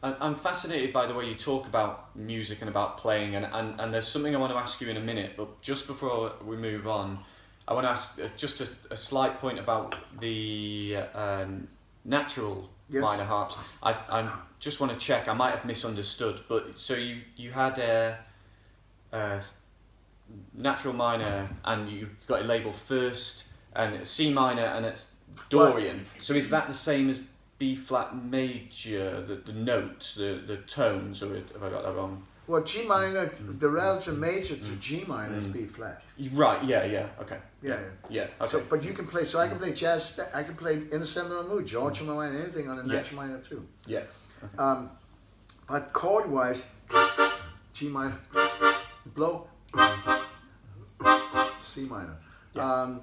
I'm fascinated by the way you talk about music and about playing, and there's something I want to ask you in a minute, but just before we move on, I want to ask just a slight point about the natural minor harps. I just want to check, I might have misunderstood, but so you had a natural minor and you got it labelled first, and it's C minor and it's Dorian. So is that the same as B flat major, the notes, the tones, or have I got that wrong? Well, G minor, the relative major to G minor is B flat. Right, yeah, okay. Yeah. Okay. So, but you can play, so I can play jazz, I can play in a seminar mood, Georgia minor, anything on a natural minor too. Yeah. Okay. But chord-wise, G minor, blow, C minor. Yeah.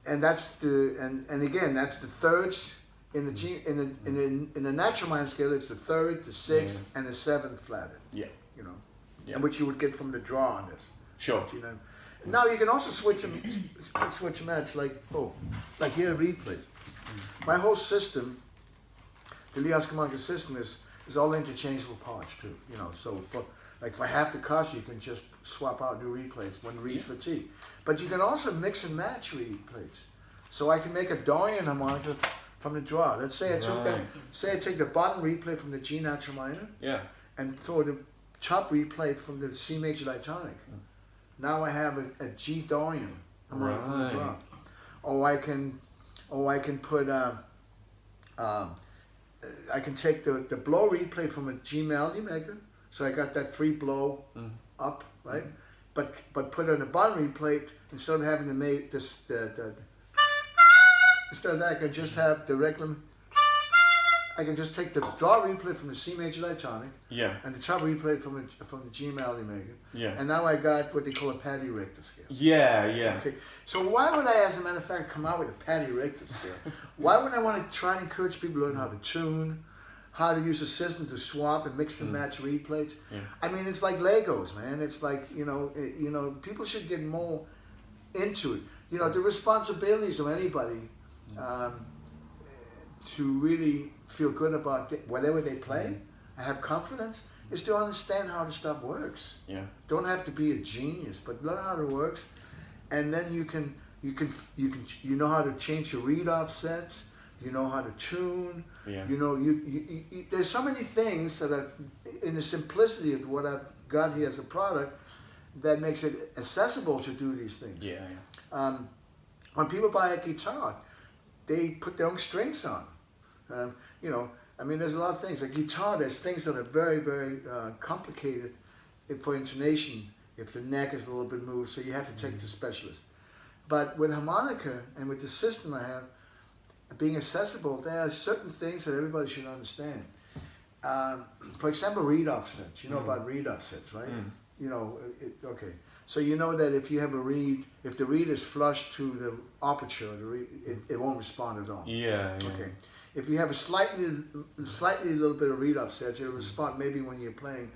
And that's and again, that's the thirds. In the G, in the natural minor scale, it's the third, the sixth, and the seventh flatted. Yeah. You know, and which you would get from the draw on this. Sure. You know. Now you can also switch them out like here replays. My whole system, the Lee Oskar system is all interchangeable parts too. You know, so for half the cost you can just swap out new replays when reeds fatigue. But you can also mix and match replays. So I can make a Dorian harmonica from the draw. Let's say I took I take the bottom replay from the G natural minor, and throw the top replay from the C major diatonic. Now I have a G Dorian harmonica from the draw. Or I can put I can take the blow replay from a G melody maker, so I got that free blow up, right? But put on the bottom replay, instead of having to make this instead of that, I can just have the regular. I can just take the draw replay from the C major diatonic, and the top replay from the G melody maker, and now I got what they call a Patty Richter scale. Okay, so why would I, as a matter of fact, come out with a Patty Richter scale? Why would I want to try and encourage people to learn how to tune, how to use a system to swap and mix and match replays? I mean, it's like Legos, man. It's like you know, people should get more into it. You know, the responsibilities of anybody. To really feel good about whatever they play, and have confidence, is to understand how the stuff works. Don't have to be a genius, but learn how it works, and then you know how to change your read offsets. You know how to tune. You know you there's so many things that are in the simplicity of what I've got here as a product that makes it accessible to do these things. When people buy a guitar, they put their own strings on. You know, I mean, there's a lot of things. A guitar, there's things that are very, very complicated for intonation if the neck is a little bit moved, so you have to take the specialist. But with harmonica and with the system I have, being accessible, there are certain things that everybody should understand. For example, read offsets. You know about read offsets, right? You know, okay. So you know that if you have a reed, if the reed is flush to the aperture, it won't respond at all. Okay. If you have a slightly little bit of reed offsets, it'll respond maybe when you're playing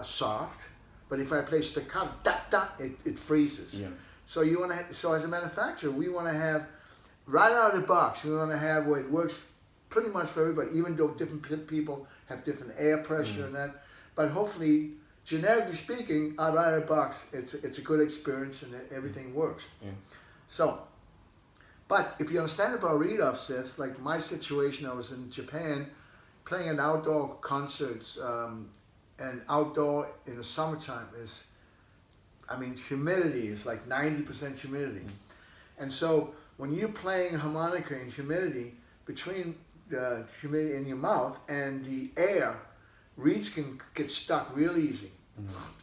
soft. But if I play staccato, it freezes. So you want to. So as a manufacturer, we want to have right out of the box. We want to have where it works pretty much for everybody, even though different people have different air pressure and that. But hopefully, generically speaking, out of the box, it's a good experience and everything works. So, but if you understand about read offsets, like my situation, I was in Japan playing in outdoor concerts, and outdoor in the summertime is, I mean, humidity is like 90% humidity. And so when you're playing harmonica in humidity, between the humidity in your mouth and the air, reeds can get stuck real easy.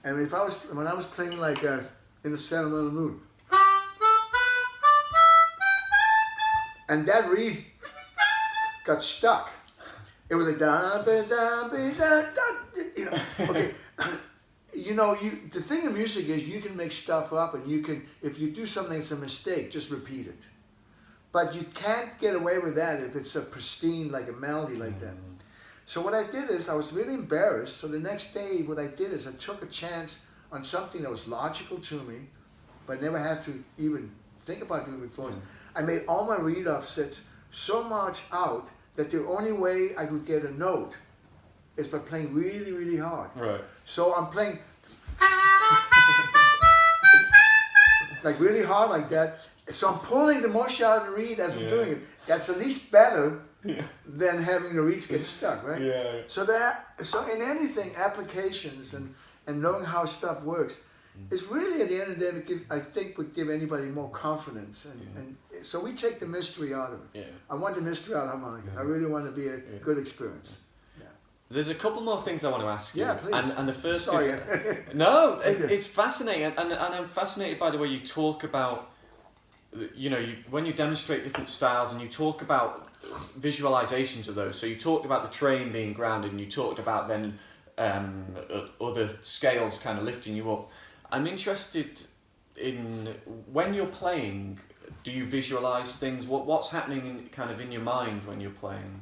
And when I was playing like in a sentimental mood, and that reed got stuck, it was like da ba da ba da da. You know, okay. You know, the thing in music is you can make stuff up, and you can, if you do something that's a mistake, just repeat it. But you can't get away with that if it's a pristine, like a melody like that. So what I did is, I was really embarrassed. So the next day, what I did is I took a chance on something that was logical to me, but I never had to even think about doing it before. I made all my read offsets so much out that the only way I could get a note is by playing really, really hard. Right. So I'm playing like really hard like that. So I'm pulling the motion out of the reed as I'm doing it. That's at least better than having the reeds get stuck, right? Yeah. So in anything, applications and knowing how stuff works, it's really at the end of the day, I think would give anybody more confidence. And so we take the mystery out of it. Yeah. I want the mystery out of harmonica. I really want it to be a good experience. There's a couple more things I want to ask you. Yeah, please. And the first Sorry. is... No, it's fascinating. And I'm fascinated by the way you talk about, when you demonstrate different styles and you talk about visualizations of those. So you talked about the train being grounded and you talked about then other scales kind of lifting you up. I'm interested in when you're playing, do you visualize things? What's happening in your mind when you're playing?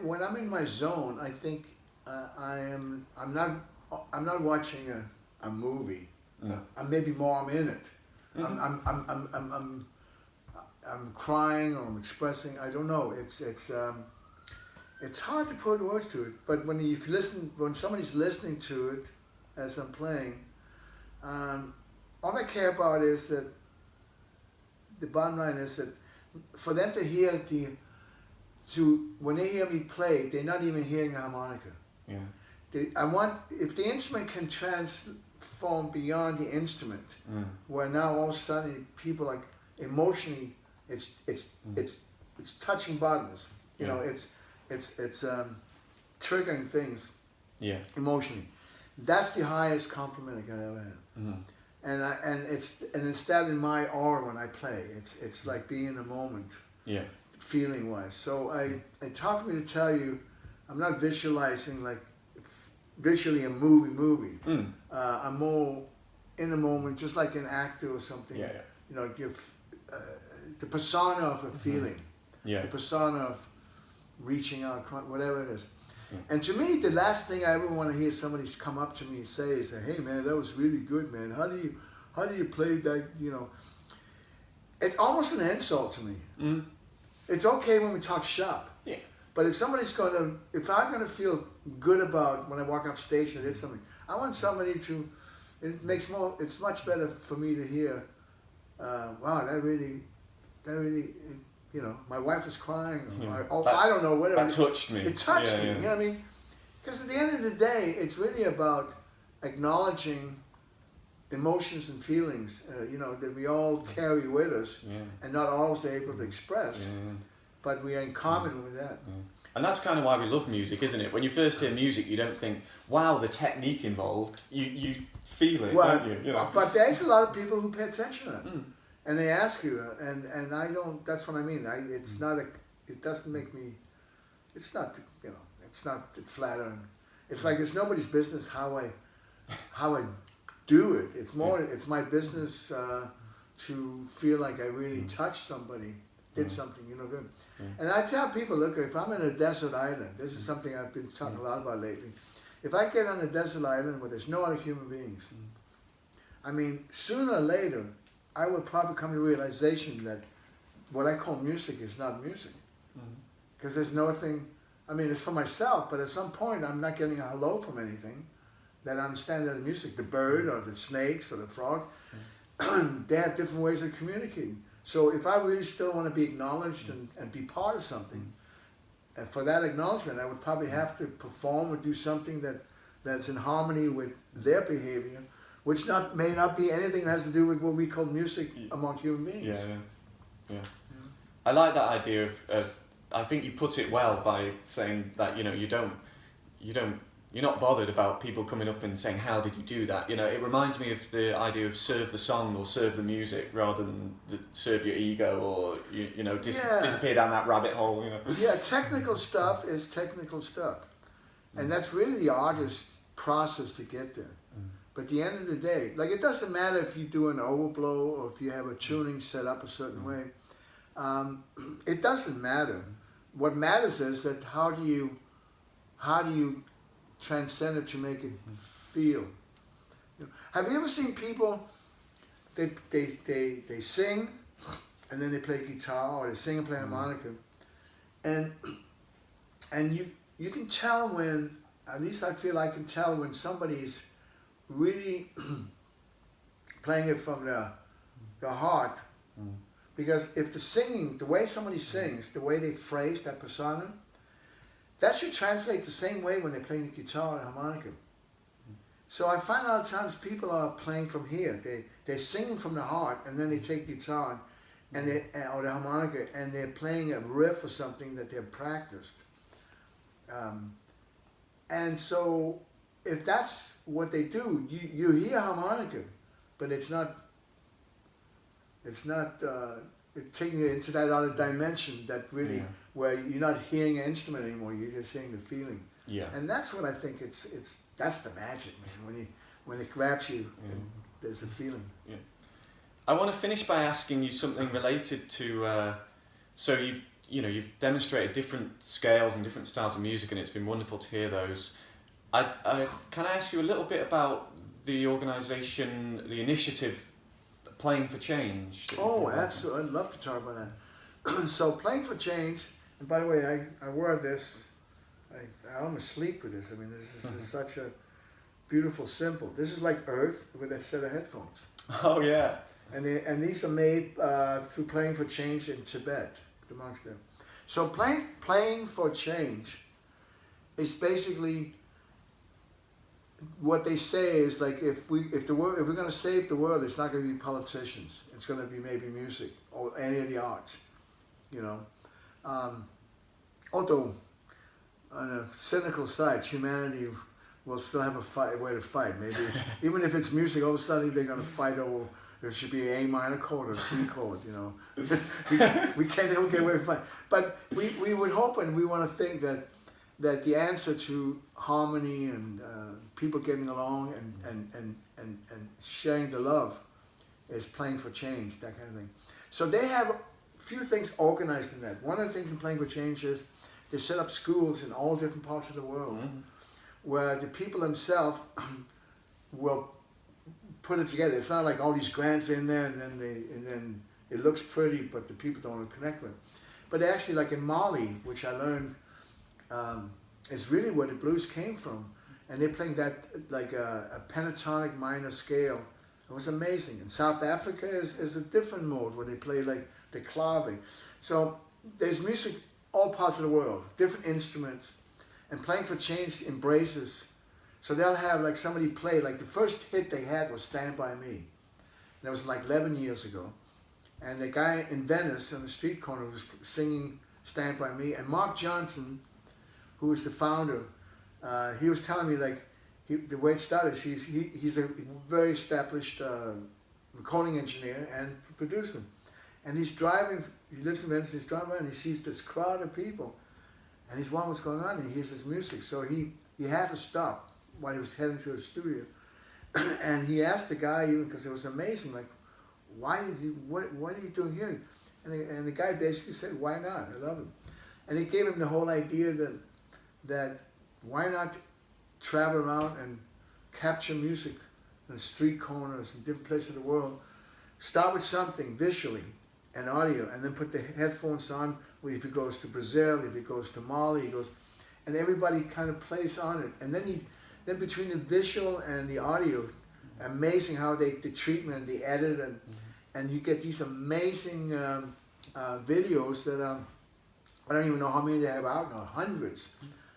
When I'm in my zone, I think I'm not watching a movie. No. I'm in it. Mm-hmm. I'm crying or I'm expressing. I don't know. It's hard to put words to it. But when somebody's listening to it as I'm playing, all I care about is that the bottom line is that for them to hear when they hear me play, they're not even hearing the harmonica. Yeah. If the instrument can transform beyond the instrument, where now all of a sudden people like emotionally, it's touching buttons. It's triggering things. Yeah. Emotionally, that's the highest compliment I can ever have. Mm-hmm. And it's that in my aura when I play. It's like being in the moment. Yeah. Feeling wise. So it's hard for me to tell you. I'm not visualizing like visually a movie. I'm more in the moment, just like an actor or something. Yeah. Give the persona of a feeling. Yeah. The persona of reaching out, whatever it is. Yeah. And to me, the last thing I ever want to hear somebody come up to me and say is, "Hey man, that was really good, man. How do you play that?" It's almost an insult to me. Mm. It's okay when we talk shop. Yeah. But if I'm gonna feel good about when I walk off stage and hit something, I want somebody to. It's much better for me to hear. Wow, that really. My wife was crying. I don't know, whatever. That touched me. It touched me. You know what I mean? Because at the end of the day, it's really about acknowledging emotions and feelings, that we all carry with us, and not always able to express, but we are in common with that. Yeah. And that's kind of why we love music, isn't it? When you first hear music, you don't think, "Wow, the technique involved." You feel it, don't you? But there's a lot of people who pay attention to that. And they ask you, and I don't. That's what I mean. It doesn't make me. It's not. It's not flattering. It's like it's nobody's business how I do it. It's more. It's my business to feel like I really touched somebody, did something, good. And I tell people, look, if I'm in a desert island, this is something I've been talking a lot about lately. If I get on a desert island where there's no other human beings, I mean, sooner or later, I will probably come to the realization that what I call music is not music. Because there's nothing, I mean, it's for myself, but at some point I'm not getting a hello from anything that I understand that the music. The bird or the snakes or the frog, they have different ways of communicating. So if I really still want to be acknowledged and be part of something, and for that acknowledgement, I would probably have to perform or do something that's in harmony with their behavior, which may not be anything that has to do with what we call music among human beings. Yeah. I like that idea of. I think you put it well by saying that you're not bothered about people coming up and saying, "How did you do that?" It reminds me of the idea of serve the song or serve the music rather than serve your ego or disappear down that rabbit hole. Yeah, technical stuff is technical stuff, and that's really the artist's process to get there. But at the end of the day, like it doesn't matter if you do an overblow or if you have a tuning set up a certain way. It doesn't matter. What matters is that how do you transcend it to make it feel. Have you ever seen people? They sing, and then they play guitar, or they sing and play harmonica, and you can tell when, at least I feel I can tell when somebody's really playing it from the heart, because if the singing, the way somebody sings, the way they phrase that persona, that should translate the same way when they're playing the guitar or the harmonica. So I find a lot of times people are playing from here. They're singing from the heart, and then they take the guitar and or the harmonica, and they're playing a riff or something that they've practiced. And so if that's what they do, you hear harmonica, but it's not taking it into that other dimension that really, where you're not hearing an instrument anymore, you're just hearing the feeling. Yeah. And that's what I think that's the magic, man. When it grabs you, there's a feeling. Yeah. I want to finish by asking you something related to, so you've demonstrated different scales and different styles of music, and it's been wonderful to hear those. Can I ask you a little bit about the organisation, the initiative, Playing for Change? Oh, absolutely! I'd love to talk about that. So, Playing for Change, and by the way, I wear this. I almost sleep with this. I mean, this is such a beautiful symbol. This is like Earth with a set of headphones. Oh yeah. And these are made through Playing for Change in Tibet, the monks there. So playing for change is basically what they say is like if we're going to save the world, it's not going to be politicians. It's going to be maybe music or any of the arts, you know. Although on a cynical side, humanity will still have a way to fight. Maybe even if it's music, all of a sudden they're going to fight over. There should be an A minor chord or a C chord, you know. we can't get away from it. But we would hope, and we want to think that the answer to harmony and people getting along and sharing the love is Playing for Change, that kind of thing. So they have a few things organized in that. One of the things in Playing for Change is they set up schools in all different parts of the world where the people themselves will put it together. It's not like all these grants in there and then it looks pretty, but the people don't connect with it. But actually, like in Mali, which I learned is really where the blues came from, and they're playing that like a pentatonic minor scale. It was amazing. In South Africa is a different mode where they play like the clave. So there's music all parts of the world, different instruments, and Playing for Change embraces. So they'll have like somebody play, like the first hit they had was Stand By Me. And that was like 11 years ago. And the guy in Venice on the street corner was singing Stand By Me. And Mark Johnson, who is the founder, he was telling me like, the way it started, he's a very established recording engineer and producer. And he's driving, he lives in Venice, he's driving by and he sees this crowd of people. And he's wondering what's going on, and he hears this music. So he had to stop while he was heading to his studio. And he asked the guy, even because it was amazing, like, what are you doing here? And the guy basically said, why not? I love him. And he gave him the whole idea that why not travel around and capture music in street corners and different places of the world. Start with something visually and audio, and then put the headphones on. If he goes to Brazil, if he goes to Mali, he goes, and everybody kind of plays on it. And then between the visual and the audio, amazing how the treatment, the edit, and you get these amazing videos that I don't even know how many they have out now, hundreds.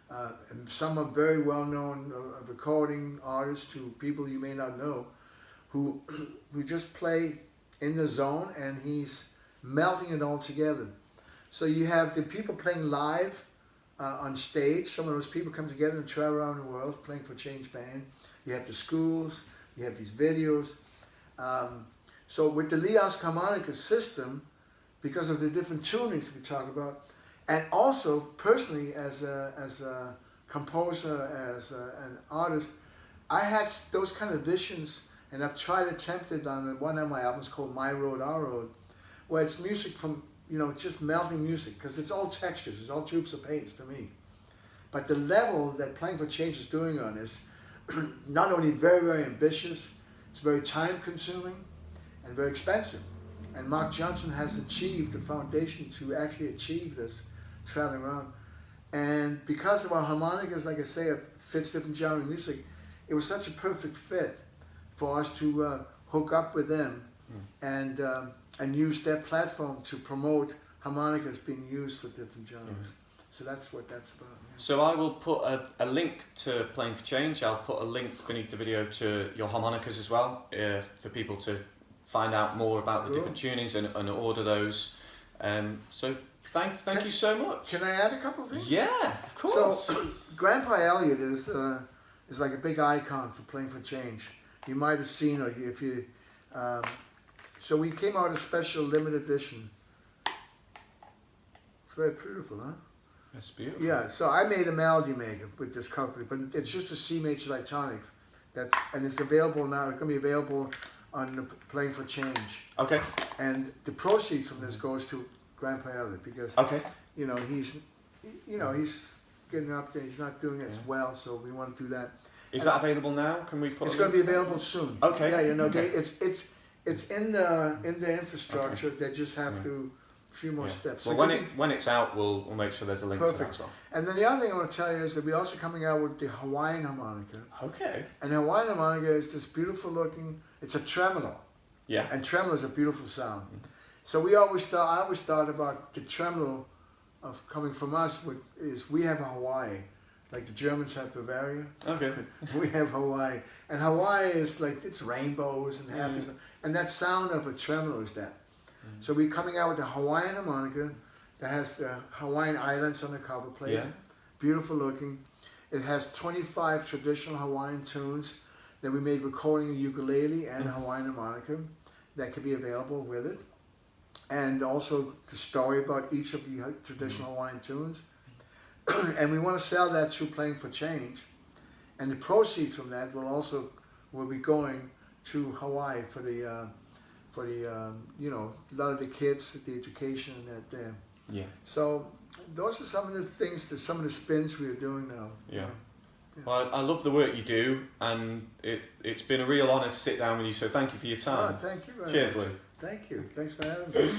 And some are very well-known recording artists to people you may not know, who just play in the zone, and he's melting it all together. So you have the people playing live on stage. Some of those people come together and travel around the world Playing for Change band. You have the schools, you have these videos. So with the Lee Oskar harmonica system, because of the different tunings we talk about, and also personally as a composer, as an artist, I had those kind of visions, and I've attempted on one of my albums called My Road, Our Road, where it's music from, just melting music, because it's all textures, it's all tubes of paints to me. But the level that Playing for Change is doing on is not only very, very ambitious, it's very time consuming and very expensive. And Mark Johnson has achieved the foundation to actually achieve this traveling around. And because of our harmonicas, like I say, it fits different genre of music, it was such a perfect fit for us to hook up with them and use their platform to promote harmonicas being used for different genres. So that's what that's about. Yeah. So I will put a link to Playing for Change. I'll put a link beneath the video to your harmonicas as well, for people to find out more about the different tunings and order those. So thank you so much. Can I add a couple of things? Yeah, of course. So Grandpa Elliot is like a big icon for Playing for Change. You might have seen, or if you. So we came out a special limited edition. It's very beautiful, huh? That's beautiful. Yeah. So I made a melody maker with this company, but it's just a C major diatonic. And it's available now. It's gonna be available on the Playing for Change. Okay. And the proceeds from this goes to Grandpa Elliot because he's getting up there. He's not doing as well, so we want to do that. Is that available now? Can we put? It's going to be available soon. Okay. Yeah, it's in the infrastructure. Okay. They just have to a few more steps. Well, so when it's out, we'll make sure there's a link to that as well. And then the other thing I want to tell you is that we're also coming out with the Hawaiian harmonica. Okay. And the Hawaiian harmonica is this beautiful looking. It's a tremolo. Yeah. And tremolo is a beautiful sound. So I always thought about the tremolo of coming from us is we have a Hawaii, like the Germans have Bavaria. Okay. We have Hawaii, and Hawaii is like it's rainbows and happy stuff, and that sound of a tremolo is that. So we're coming out with a Hawaiian harmonica that has the Hawaiian Islands on the cover plate. Yeah. Beautiful looking. It has 25 traditional Hawaiian tunes that we made recording a ukulele and Hawaiian harmonica that can be available with it. And also the story about each of the traditional Hawaiian tunes. And we want to sell that through Playing for Change. And the proceeds from that will be going to Hawaii for the a lot of the kids, the education and that there. Yeah. So those are some of the things, some of the spins we are doing now. Yeah. Well, I love the work you do, and it's been a real honour to sit down with you, so thank you for your time. Thank you very Cheers, much. Lou. Thank you. Thanks for having me.